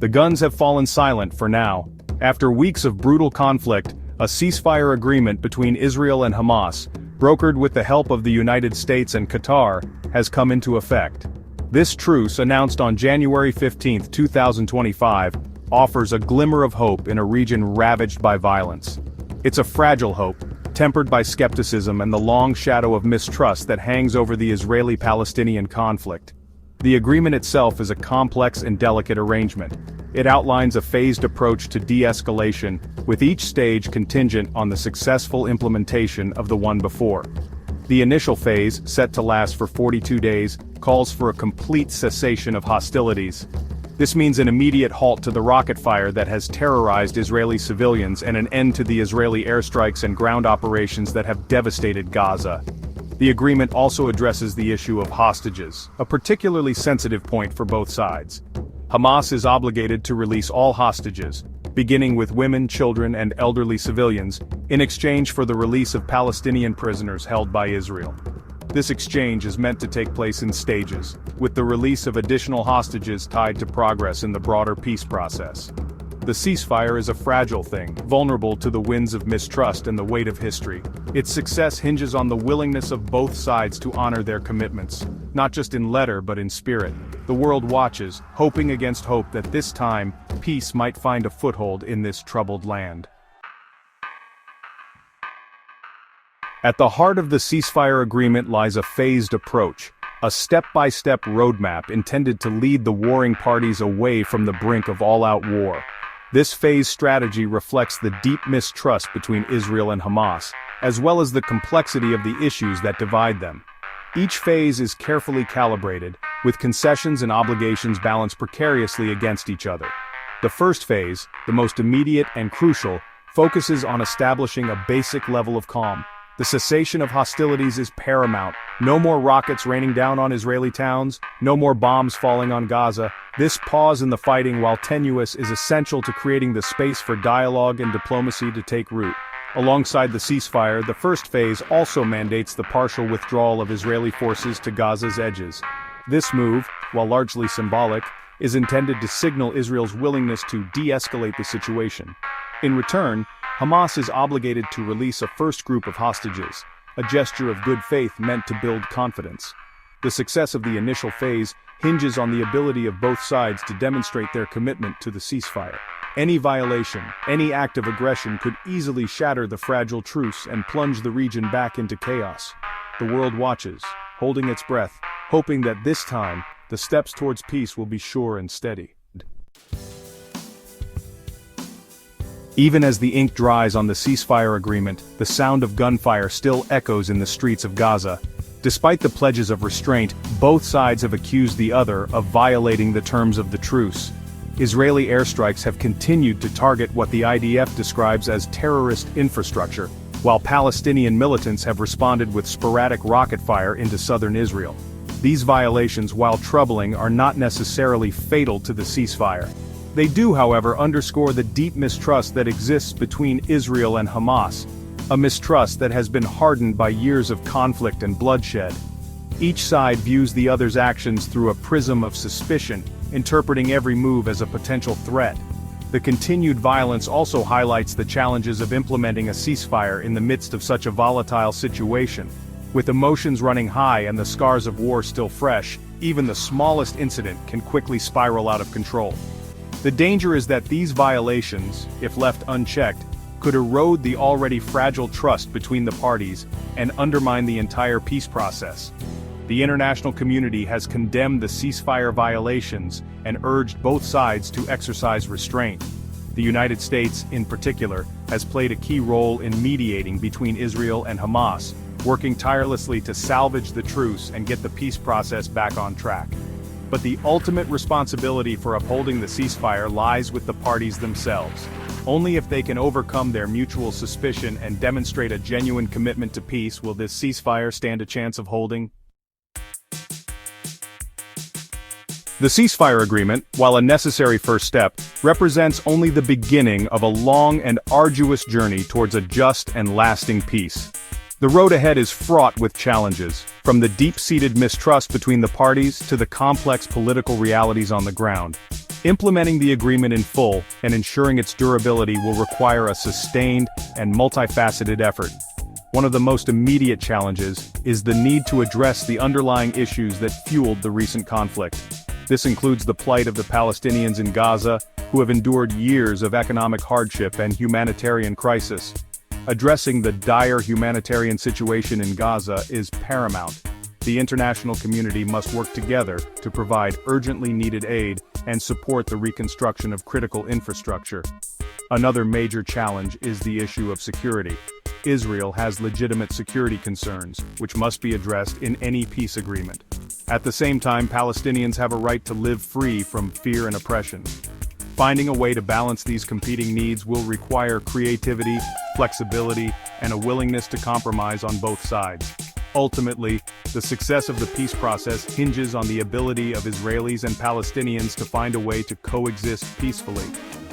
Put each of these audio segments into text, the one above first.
The guns have fallen silent for now. After weeks of brutal conflict, a ceasefire agreement between Israel and Hamas, brokered with the help of the United States and Qatar, has come into effect. This truce, announced on January 15, 2025, offers a glimmer of hope in a region ravaged by violence. It's a fragile hope, tempered by skepticism and the long shadow of mistrust that hangs over the Israeli-Palestinian conflict. The agreement itself is a complex and delicate arrangement. It outlines a phased approach to de-escalation, with each stage contingent on the successful implementation of the one before. The initial phase, set to last for 42 days, calls for a complete cessation of hostilities. This means an immediate halt to the rocket fire that has terrorized Israeli civilians and an end to the Israeli airstrikes and ground operations that have devastated Gaza. The agreement also addresses the issue of hostages, a particularly sensitive point for both sides. Hamas is obligated to release all hostages, beginning with women, children, and elderly civilians, in exchange for the release of Palestinian prisoners held by Israel. This exchange is meant to take place in stages, with the release of additional hostages tied to progress in the broader peace process. The ceasefire is a fragile thing, vulnerable to the winds of mistrust and the weight of history. Its success hinges on the willingness of both sides to honor their commitments, not just in letter but in spirit. The world watches, hoping against hope that this time, peace might find a foothold in this troubled land. At the heart of the ceasefire agreement lies a phased approach, a step-by-step roadmap intended to lead the warring parties away from the brink of all-out war. This phase strategy reflects the deep mistrust between Israel and Hamas, as well as the complexity of the issues that divide them. Each phase is carefully calibrated, with concessions and obligations balanced precariously against each other. The first phase, the most immediate and crucial, focuses on establishing a basic level of calm. The cessation of hostilities is paramount. No more rockets raining down on Israeli towns, no more bombs falling on Gaza. This pause in the fighting, while tenuous, is essential to creating the space for dialogue and diplomacy to take root. Alongside the ceasefire, the first phase also mandates the partial withdrawal of Israeli forces to Gaza's edges. This move, while largely symbolic, is intended to signal Israel's willingness to de-escalate the situation. In return, Hamas is obligated to release a first group of hostages, a gesture of good faith meant to build confidence. The success of the initial phase hinges on the ability of both sides to demonstrate their commitment to the ceasefire. Any violation, any act of aggression could easily shatter the fragile truce and plunge the region back into chaos. The world watches, holding its breath, hoping that this time, the steps towards peace will be sure and steady. Even as the ink dries on the ceasefire agreement, the sound of gunfire still echoes in the streets of Gaza. Despite the pledges of restraint, both sides have accused the other of violating the terms of the truce. Israeli airstrikes have continued to target what the IDF describes as terrorist infrastructure, while Palestinian militants have responded with sporadic rocket fire into southern Israel. These violations, while troubling, are not necessarily fatal to the ceasefire. They do, however, underscore the deep mistrust that exists between Israel and Hamas, a mistrust that has been hardened by years of conflict and bloodshed. Each side views the other's actions through a prism of suspicion, interpreting every move as a potential threat. The continued violence also highlights the challenges of implementing a ceasefire in the midst of such a volatile situation. With emotions running high and the scars of war still fresh, even the smallest incident can quickly spiral out of control. The danger is that these violations, if left unchecked, could erode the already fragile trust between the parties and undermine the entire peace process. The international community has condemned the ceasefire violations and urged both sides to exercise restraint. The United States, in particular, has played a key role in mediating between Israel and Hamas, working tirelessly to salvage the truce and get the peace process back on track. But the ultimate responsibility for upholding the ceasefire lies with the parties themselves. Only if they can overcome their mutual suspicion and demonstrate a genuine commitment to peace will this ceasefire stand a chance of holding. The ceasefire agreement, while a necessary first step, represents only the beginning of a long and arduous journey towards a just and lasting peace. The road ahead is fraught with challenges, from the deep-seated mistrust between the parties to the complex political realities on the ground. Implementing the agreement in full and ensuring its durability will require a sustained and multifaceted effort. One of the most immediate challenges is the need to address the underlying issues that fueled the recent conflict. This includes the plight of the Palestinians in Gaza, who have endured years of economic hardship and humanitarian crisis. Addressing the dire humanitarian situation in Gaza is paramount. The international community must work together to provide urgently needed aid and support the reconstruction of critical infrastructure. Another major challenge is the issue of security. Israel has legitimate security concerns, which must be addressed in any peace agreement. At the same time, Palestinians have a right to live free from fear and oppression. Finding a way to balance these competing needs will require creativity, flexibility, and a willingness to compromise on both sides. Ultimately, the success of the peace process hinges on the ability of Israelis and Palestinians to find a way to coexist peacefully.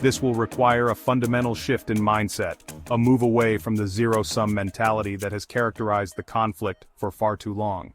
This will require a fundamental shift in mindset, a move away from the zero-sum mentality that has characterized the conflict for far too long.